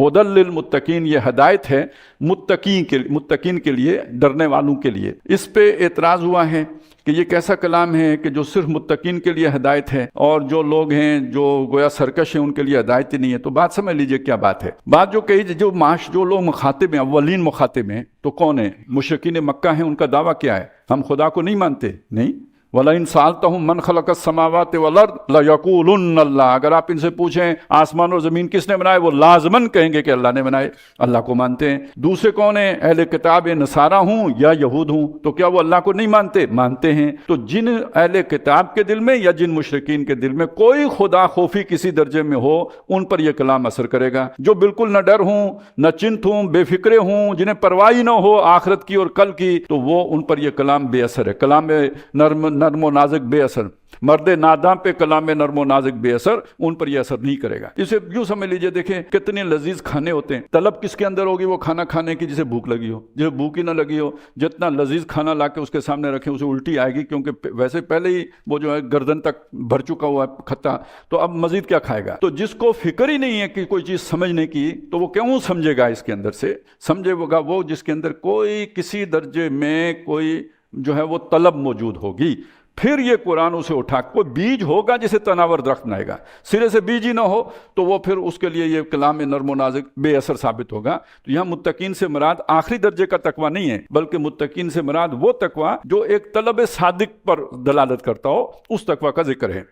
हुदल लिल मुत्तकीन, ये हदायत है मुत्तकीन के लिए, डरने वालों के लिए। इस पे एतराज़ हुआ है कि ये कैसा कलाम है कि जो सिर्फ मुत्तकीन के लिए हदायत है और जो लोग हैं जो गोया सरकश हैं उनके लिए हदायत ही नहीं है। तो बात समझ लीजिए क्या बात है। बात जो कही, जो लोग मुखातिब हैं, अव्वलीन मुखातिब हैं, तो कौन है? मुशरिकीन मक्का हैं। उनका दावा क्या है? हम खुदा को नहीं मानते। नहीं, वला इन सालतहुम मन खलक़स समावाति वल अर्द लयक़ूलुन्न अल्लाह, अगर आप इनसे पूछें आसमान और ज़मीन किसने बनाए, वो लाज़मन कहेंगे कि अल्लाह ने बनाए। अल्लाह को मानते हैं। दूसरे कौन है? अहले किताब नसारा हूँ या यहूद हूँ, तो क्या वो अल्लाह को नहीं मानते? मानते हैं। तो जिन अहले किताब के दिल में या जिन मुशरिकीन के दिल में कोई खुदा खौफी किसी दर्जे में हो, उन पर यह कलाम असर करेगा। जो बिल्कुल न डर हूँ न चिंत हूँ, बेफिक्रे हूँ, जिन्हें परवाही न हो आखिरत की और कल की, तो वो उन पर यह कलाम बेअसर है। कलाम नर्मो नाजुक बेअसर, मर्द नादाम पे कलाम नर्मो नाजुक बेअसर, उन पर यह असर नहीं करेगा। इसे यूं समझ लीजिए, देखें कितने लजीज खाने होते हैं। तलब किसके अंदर होगी? वो खाना खाने की जिसे भूख लगी हो। जिसे भूख ही ना लगी हो, जितना लजीज खाना लाके उसके सामने रखें उसे उल्टी आएगी, क्योंकि वैसे पहले ही वो जो है गर्दन तक भर चुका हुआ है खत्ता, तो अब मजीद क्या खाएगा? तो जिसको फिक्र ही नहीं है कि कोई चीज समझने की, तो वो क्यों समझेगा? इसके अंदर से समझेगा वो जिसके अंदर कोई किसी दर्जे में कोई जो है वो तलब मौजूद होगी। फिर ये कुरान उसे उठा, कोई बीज होगा जिसे तनावर दरख्त न आएगा, सिरे से बीज ही ना हो, तो वो फिर उसके लिए ये कलाम नर्मो नाज़िक बेअसर साबित होगा। तो यहाँ मुत्तकीन से मुराद आखिरी दर्जे का तकवा नहीं है, बल्कि मुत्तकीन से मुराद वो तकवा जो एक तलब सादिक पर दलालत करता हो, उस तकवा का जिक्र है।